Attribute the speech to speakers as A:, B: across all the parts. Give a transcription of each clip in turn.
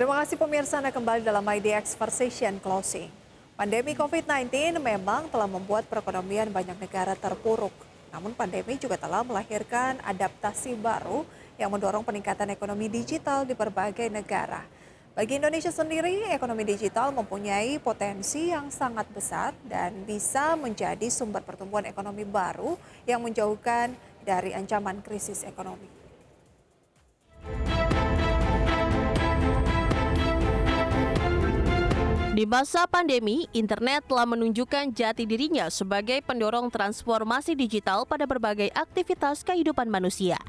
A: Terima kasih pemirsa Anda kembali dalam IDX Conversation Closing. Pandemi COVID-19 memang telah membuat perekonomian banyak negara terpuruk. Namun pandemi juga telah melahirkan adaptasi baru yang mendorong peningkatan ekonomi digital di berbagai negara. Bagi Indonesia sendiri, ekonomi digital mempunyai potensi yang sangat besar dan bisa menjadi sumber pertumbuhan ekonomi baru yang menjauhkan dari ancaman krisis ekonomi.
B: Di masa pandemi, internet telah menunjukkan jati dirinya sebagai pendorong transformasi digital pada berbagai aktivitas kehidupan manusia.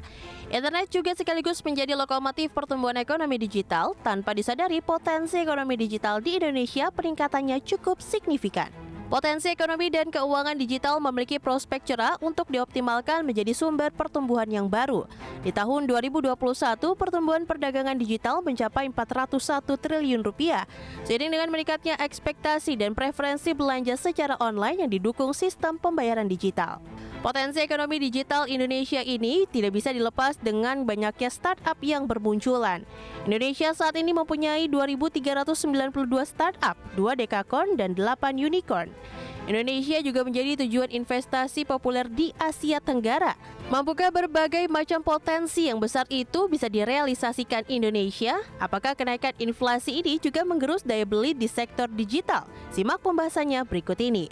B: Internet juga sekaligus menjadi lokomotif pertumbuhan ekonomi digital. Tanpa disadari, potensi ekonomi digital di Indonesia peningkatannya cukup signifikan. Potensi ekonomi dan keuangan digital memiliki prospek cerah untuk dioptimalkan menjadi sumber pertumbuhan yang baru. Di tahun 2021, pertumbuhan perdagangan digital mencapai 401 triliun rupiah, seiring dengan meningkatnya ekspektasi dan preferensi belanja secara online yang didukung sistem pembayaran digital. Potensi ekonomi digital Indonesia ini tidak bisa dilepas dengan banyaknya startup yang bermunculan. Indonesia saat ini mempunyai 2.392 startup, 2 dekakorn dan 8 unicorn. Indonesia juga menjadi tujuan investasi populer di Asia Tenggara. Mampukah berbagai macam potensi yang besar itu bisa direalisasikan Indonesia? Apakah kenaikan inflasi ini juga menggerus daya beli di sektor digital? Simak pembahasannya berikut ini.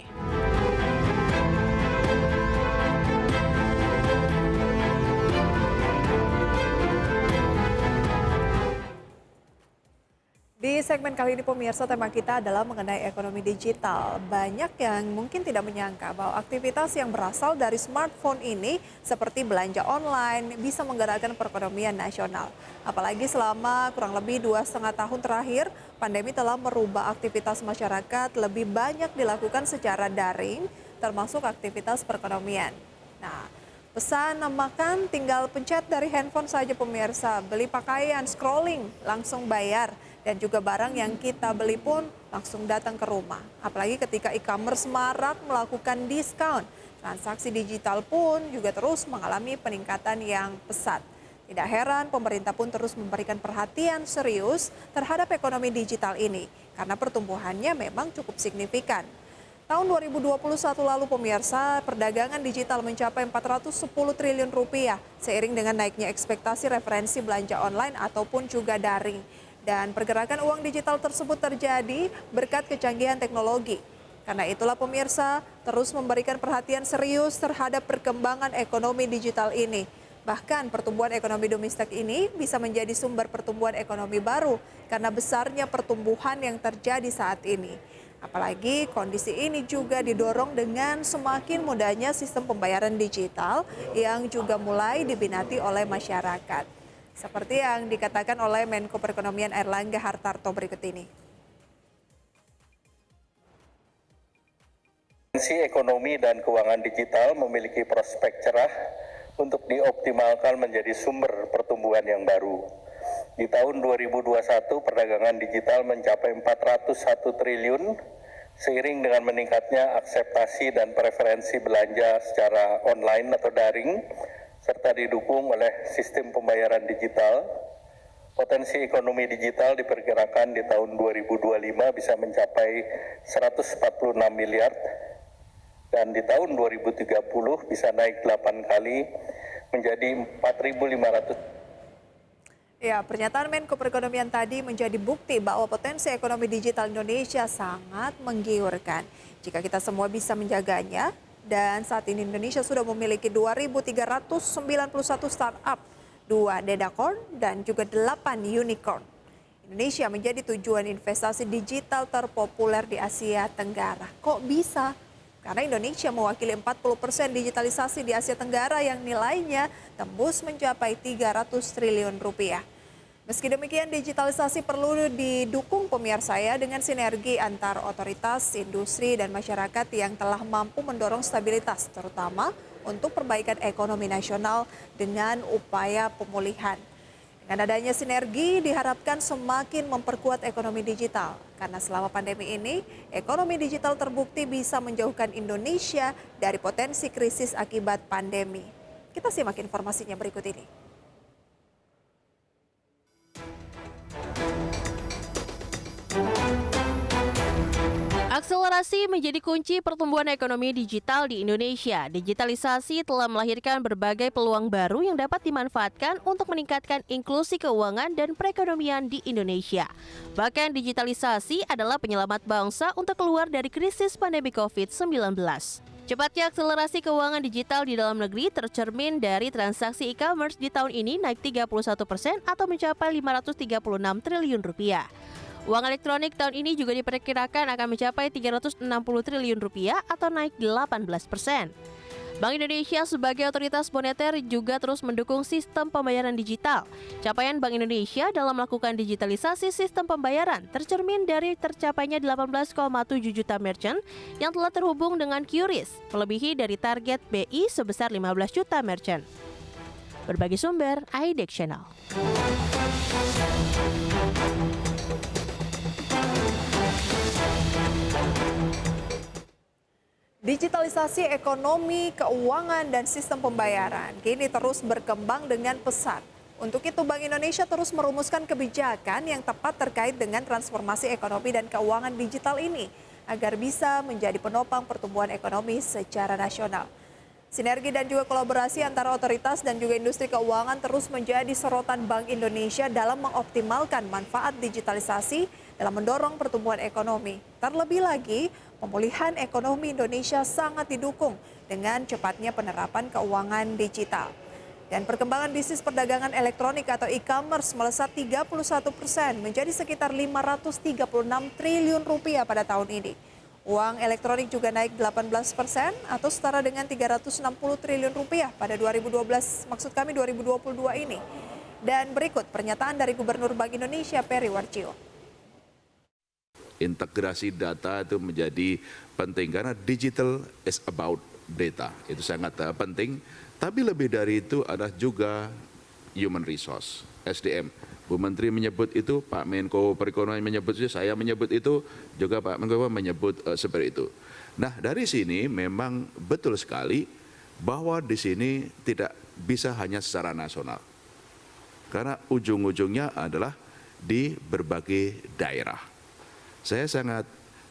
A: Di segmen kali ini pemirsa, tema kita adalah mengenai ekonomi digital. Banyak yang mungkin tidak menyangka bahwa aktivitas yang berasal dari smartphone ini seperti belanja online bisa menggerakkan perekonomian nasional. Apalagi selama kurang lebih 2,5 tahun terakhir, pandemi telah merubah aktivitas masyarakat lebih banyak dilakukan secara daring, termasuk aktivitas perekonomian. Nah, pesan makan tinggal pencet dari handphone saja pemirsa, beli pakaian, scrolling, langsung bayar. Dan juga barang yang kita beli pun langsung datang ke rumah. Apalagi ketika e-commerce marak melakukan diskon. Transaksi digital pun juga terus mengalami peningkatan yang pesat. Tidak heran pemerintah pun terus memberikan perhatian serius terhadap ekonomi digital ini. Karena pertumbuhannya memang cukup signifikan. Tahun 2021 lalu pemirsa, perdagangan digital mencapai 410 triliun rupiah. Seiring dengan naiknya ekspektasi referensi belanja online ataupun juga daring. Dan pergerakan uang digital tersebut terjadi berkat kecanggihan teknologi. Karena itulah pemirsa terus memberikan perhatian serius terhadap perkembangan ekonomi digital ini. Bahkan pertumbuhan ekonomi domestik ini bisa menjadi sumber pertumbuhan ekonomi baru karena besarnya pertumbuhan yang terjadi saat ini. Apalagi kondisi ini juga didorong dengan semakin mudahnya sistem pembayaran digital yang juga mulai diminati oleh masyarakat. Seperti yang dikatakan oleh Menko Perekonomian Airlangga Hartarto berikut ini.
C: Potensi ekonomi dan keuangan digital memiliki prospek cerah untuk dioptimalkan menjadi sumber pertumbuhan yang baru. Di tahun 2021, perdagangan digital mencapai 401 triliun, seiring dengan meningkatnya akseptasi dan preferensi belanja secara online atau daring, serta didukung oleh sistem pembayaran digital. Potensi ekonomi digital diperkirakan di tahun 2025 bisa mencapai 146 miliar dan di tahun 2030 bisa naik 8 kali menjadi 4.500.
A: Ya, pernyataan Menko Perekonomian tadi menjadi bukti bahwa potensi ekonomi digital Indonesia sangat menggiurkan. Jika kita semua bisa menjaganya, dan saat ini Indonesia sudah memiliki 2.391 startup, 2 dekakorn dan juga 8 unicorn. Indonesia menjadi tujuan investasi digital terpopuler di Asia Tenggara. Kok bisa? Karena Indonesia mewakili 40% digitalisasi di Asia Tenggara yang nilainya tembus mencapai 300 triliun rupiah. Meski demikian, digitalisasi perlu didukung pemirsa ya dengan sinergi antar otoritas, industri, dan masyarakat yang telah mampu mendorong stabilitas, terutama untuk perbaikan ekonomi nasional dengan upaya pemulihan. Dengan adanya sinergi diharapkan semakin memperkuat ekonomi digital. Karena selama pandemi ini, ekonomi digital terbukti bisa menjauhkan Indonesia dari potensi krisis akibat pandemi. Kita simak informasinya berikut ini.
B: Akselerasi menjadi kunci pertumbuhan ekonomi digital di Indonesia. Digitalisasi telah melahirkan berbagai peluang baru yang dapat dimanfaatkan untuk meningkatkan inklusi keuangan dan perekonomian di Indonesia. Bahkan digitalisasi adalah penyelamat bangsa untuk keluar dari krisis pandemi COVID-19. Cepatnya akselerasi keuangan digital di dalam negeri tercermin dari transaksi e-commerce di tahun ini naik 31% atau mencapai 536 triliun rupiah. Uang elektronik tahun ini juga diperkirakan akan mencapai 360 triliun rupiah atau naik 18%. Bank Indonesia sebagai otoritas moneter juga terus mendukung sistem pembayaran digital. Capaian Bank Indonesia dalam melakukan digitalisasi sistem pembayaran tercermin dari tercapainya 18,7 juta merchant yang telah terhubung dengan QRIS, melebihi dari target BI sebesar 15 juta merchant. Berbagi sumber, IDEX Channel.
A: Digitalisasi ekonomi, keuangan, dan sistem pembayaran kini terus berkembang dengan pesat. Untuk itu, Bank Indonesia terus merumuskan kebijakan yang tepat terkait dengan transformasi ekonomi dan keuangan digital ini agar bisa menjadi penopang pertumbuhan ekonomi secara nasional. Sinergi dan juga kolaborasi antara otoritas dan juga industri keuangan terus menjadi sorotan Bank Indonesia dalam mengoptimalkan manfaat digitalisasi dalam mendorong pertumbuhan ekonomi. Terlebih lagi, pemulihan ekonomi Indonesia sangat didukung dengan cepatnya penerapan keuangan digital. Dan perkembangan bisnis perdagangan elektronik atau e-commerce melesat 31% menjadi sekitar 536 triliun rupiah pada tahun ini. Uang elektronik juga naik 18% atau setara dengan 360 triliun rupiah pada 2022 ini. Dan berikut pernyataan dari Gubernur Bank Indonesia Peri Warjio.
D: Integrasi data itu menjadi penting karena digital is about data. Itu sangat penting. Tapi lebih dari itu ada juga human resource, SDM. Bu Menteri menyebut itu, Pak Menko Perekonomian menyebut itu, saya menyebut itu, juga Pak Menko menyebut seperti itu. Nah, dari sini memang betul sekali bahwa di sini tidak bisa hanya secara nasional. Karena ujung-ujungnya adalah di berbagai daerah. Saya sangat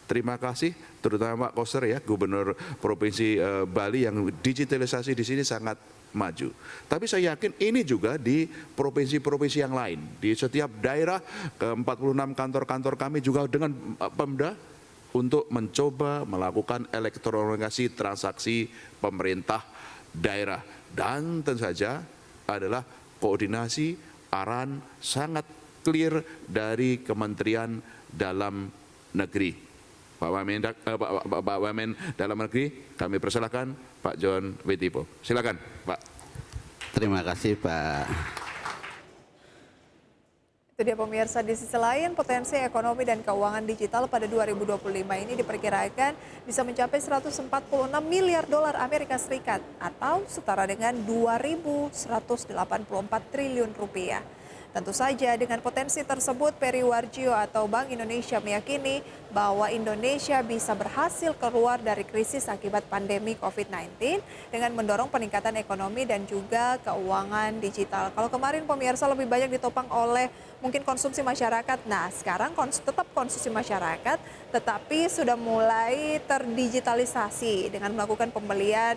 D: terima kasih terutama Pak Koster ya, Gubernur Provinsi Bali yang digitalisasi di sini sangat maju. Tapi saya yakin ini juga di provinsi-provinsi yang lain. Di setiap daerah ke 46 kantor-kantor kami juga dengan Pemda untuk mencoba melakukan elektronikasi transaksi pemerintah daerah. Dan tentu saja adalah koordinasi arahan sangat clear dari Kementerian Dalam Negeri. Pak Wamen Dalam Negeri, kami persilahkan Pak John Wetipo. Silakan, Pak.
E: Terima kasih, Pak.
A: Itu dia pemirsa, di sisi lain potensi ekonomi dan keuangan digital pada 2025 ini diperkirakan bisa mencapai 146 miliar dolar Amerika Serikat atau setara dengan 2.184 triliun rupiah. Tentu saja dengan potensi tersebut Peri Warjio atau Bank Indonesia meyakini bahwa Indonesia bisa berhasil keluar dari krisis akibat pandemi COVID-19 dengan mendorong peningkatan ekonomi dan juga keuangan digital. Kalau kemarin pemirsa lebih banyak ditopang oleh mungkin konsumsi masyarakat, nah sekarang tetap konsumsi masyarakat tetapi sudah mulai terdigitalisasi dengan melakukan pembelian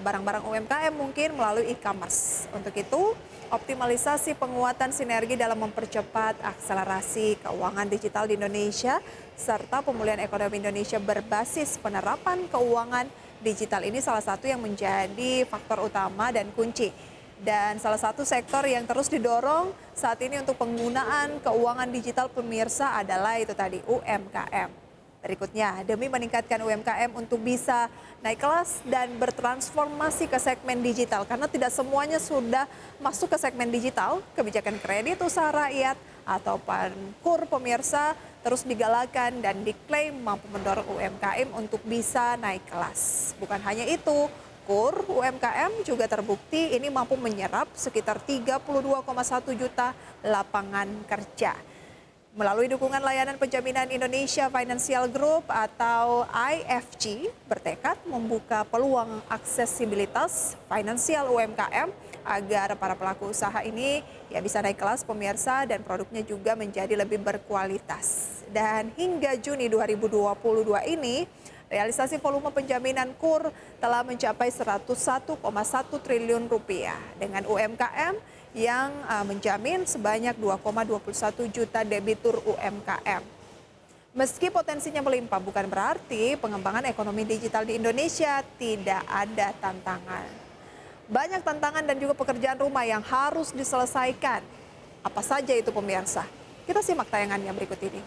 A: barang-barang UMKM mungkin melalui e-commerce. Untuk itu, optimalisasi penguatan sinergi dalam mempercepat akselerasi keuangan digital di Indonesia serta pemulihan ekonomi Indonesia berbasis penerapan keuangan digital ini salah satu yang menjadi faktor utama dan kunci. Dan salah satu sektor yang terus didorong saat ini untuk penggunaan keuangan digital pemirsa adalah itu tadi UMKM. Berikutnya, demi meningkatkan UMKM untuk bisa naik kelas dan bertransformasi ke segmen digital. Karena tidak semuanya sudah masuk ke segmen digital, kebijakan kredit usaha rakyat atau KUR pemirsa terus digalakan dan diklaim mampu mendorong UMKM untuk bisa naik kelas. Bukan hanya itu, KUR UMKM juga terbukti ini mampu menyerap sekitar 32,1 juta lapangan kerja. Melalui dukungan layanan penjaminan Indonesia Financial Group atau IFG bertekad membuka peluang aksesibilitas finansial UMKM agar para pelaku usaha ini ya bisa naik kelas pemirsa dan produknya juga menjadi lebih berkualitas. Dan hingga Juni 2022 ini, realisasi volume penjaminan KUR telah mencapai 101,1 triliun rupiah dengan UMKM yang menjamin sebanyak 2,21 juta debitur UMKM. Meski potensinya melimpah, bukan berarti pengembangan ekonomi digital di Indonesia tidak ada tantangan. Banyak tantangan dan juga pekerjaan rumah yang harus diselesaikan. Apa saja itu pemirsa? Kita simak tayangannya berikut ini.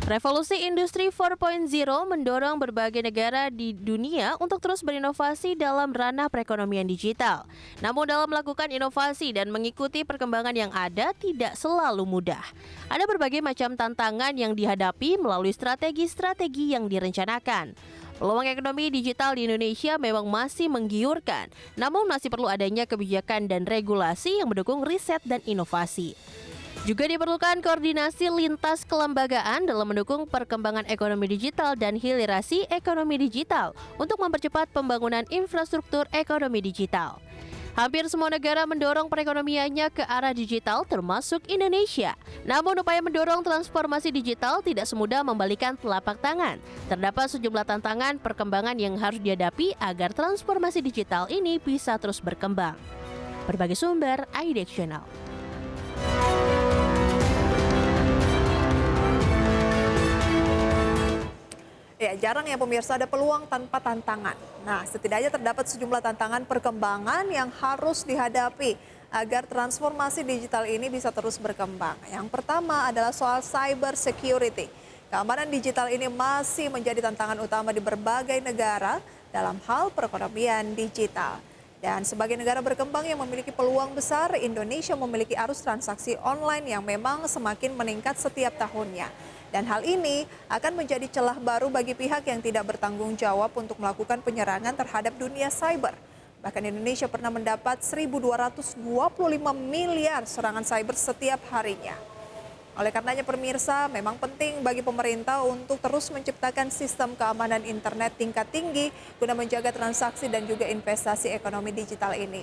B: Revolusi industri 4.0 mendorong berbagai negara di dunia untuk terus berinovasi dalam ranah perekonomian digital. Namun dalam melakukan inovasi dan mengikuti perkembangan yang ada tidak selalu mudah. Ada berbagai macam tantangan yang dihadapi melalui strategi-strategi yang direncanakan. Peluang ekonomi digital di Indonesia memang masih menggiurkan, namun masih perlu adanya kebijakan dan regulasi yang mendukung riset dan inovasi. Juga diperlukan koordinasi lintas kelembagaan dalam mendukung perkembangan ekonomi digital dan hilirisasi ekonomi digital untuk mempercepat pembangunan infrastruktur ekonomi digital. Hampir semua negara mendorong perekonomiannya ke arah digital termasuk Indonesia. Namun upaya mendorong transformasi digital tidak semudah membalikan telapak tangan. Terdapat sejumlah tantangan perkembangan yang harus dihadapi agar transformasi digital ini bisa terus berkembang. Berbagai sumber, IDX Channel.
A: Ya, jarang ya pemirsa ada peluang tanpa tantangan. Nah, setidaknya terdapat sejumlah tantangan perkembangan yang harus dihadapi agar transformasi digital ini bisa terus berkembang. Yang pertama adalah soal cyber security. Keamanan digital ini masih menjadi tantangan utama di berbagai negara dalam hal perekonomian digital. Dan sebagai negara berkembang yang memiliki peluang besar, Indonesia memiliki arus transaksi online yang memang semakin meningkat setiap tahunnya. Dan hal ini akan menjadi celah baru bagi pihak yang tidak bertanggung jawab untuk melakukan penyerangan terhadap dunia cyber. Bahkan Indonesia pernah mendapat 1.225 miliar serangan cyber setiap harinya. Oleh karenanya pemirsa, memang penting bagi pemerintah untuk terus menciptakan sistem keamanan internet tingkat tinggi guna menjaga transaksi dan juga investasi ekonomi digital ini.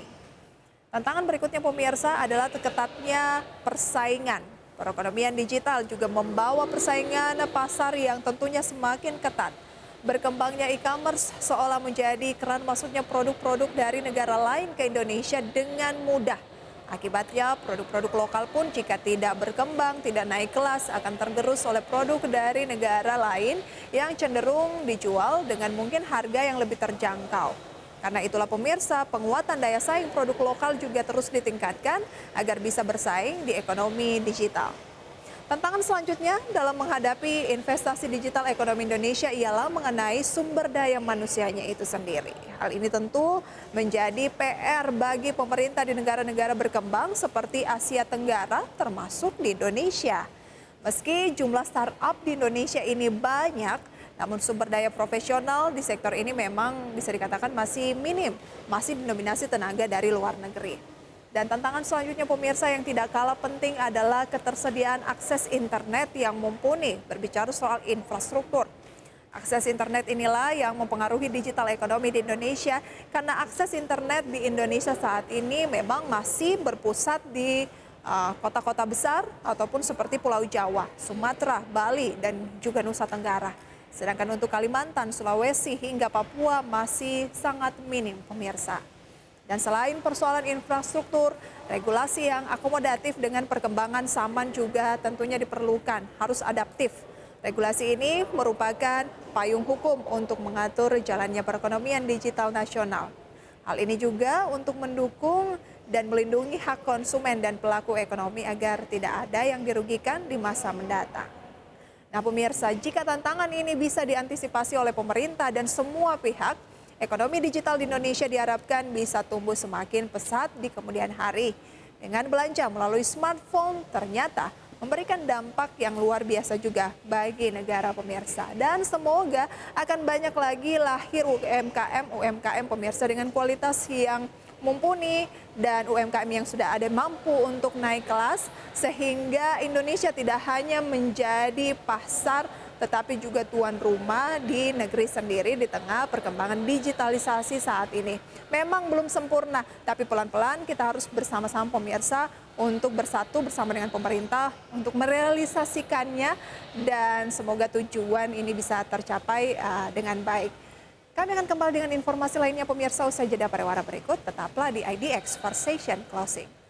A: Tantangan berikutnya pemirsa adalah ketatnya persaingan. Perekonomian digital juga membawa persaingan pasar yang tentunya semakin ketat. Berkembangnya e-commerce seolah menjadi keran masuknya produk-produk dari negara lain ke Indonesia dengan mudah. Akibatnya produk-produk lokal pun jika tidak berkembang, tidak naik kelas akan tergerus oleh produk dari negara lain yang cenderung dijual dengan mungkin harga yang lebih terjangkau. Karena itulah pemirsa, penguatan daya saing produk lokal juga terus ditingkatkan agar bisa bersaing di ekonomi digital. Tantangan selanjutnya dalam menghadapi investasi digital ekonomi Indonesia ialah mengenai sumber daya manusianya itu sendiri. Hal ini tentu menjadi PR bagi pemerintah di negara-negara berkembang seperti Asia Tenggara termasuk di Indonesia. Meski jumlah startup di Indonesia ini banyak, namun sumber daya profesional di sektor ini memang bisa dikatakan masih minim, masih didominasi tenaga dari luar negeri. Dan tantangan selanjutnya pemirsa yang tidak kalah penting adalah ketersediaan akses internet yang mumpuni, berbicara soal infrastruktur. Akses internet inilah yang mempengaruhi digital ekonomi di Indonesia karena akses internet di Indonesia saat ini memang masih berpusat di kota-kota besar ataupun seperti Pulau Jawa, Sumatera, Bali, dan juga Nusa Tenggara. Sedangkan untuk Kalimantan, Sulawesi, hingga Papua masih sangat minim pemirsa. Dan selain persoalan infrastruktur, regulasi yang akomodatif dengan perkembangan zaman juga tentunya diperlukan, harus adaptif. Regulasi ini merupakan payung hukum untuk mengatur jalannya perekonomian digital nasional. Hal ini juga untuk mendukung dan melindungi hak konsumen dan pelaku ekonomi agar tidak ada yang dirugikan di masa mendatang. Nah pemirsa, jika tantangan ini bisa diantisipasi oleh pemerintah dan semua pihak, ekonomi digital di Indonesia diharapkan bisa tumbuh semakin pesat di kemudian hari. Dengan belanja melalui smartphone ternyata memberikan dampak yang luar biasa juga bagi negara pemirsa. Dan semoga akan banyak lagi lahir UMKM pemirsa dengan kualitas yang mumpuni dan UMKM yang sudah ada mampu untuk naik kelas sehingga Indonesia tidak hanya menjadi pasar tetapi juga tuan rumah di negeri sendiri di tengah perkembangan digitalisasi saat ini. Memang belum sempurna, tapi pelan-pelan kita harus bersama-sama pemirsa untuk bersatu bersama dengan pemerintah untuk merealisasikannya dan semoga tujuan ini bisa tercapai dengan baik. Kami akan kembali dengan informasi lainnya pemirsa usai jeda pariwara berikut. Tetaplah di IDX for Session Closing.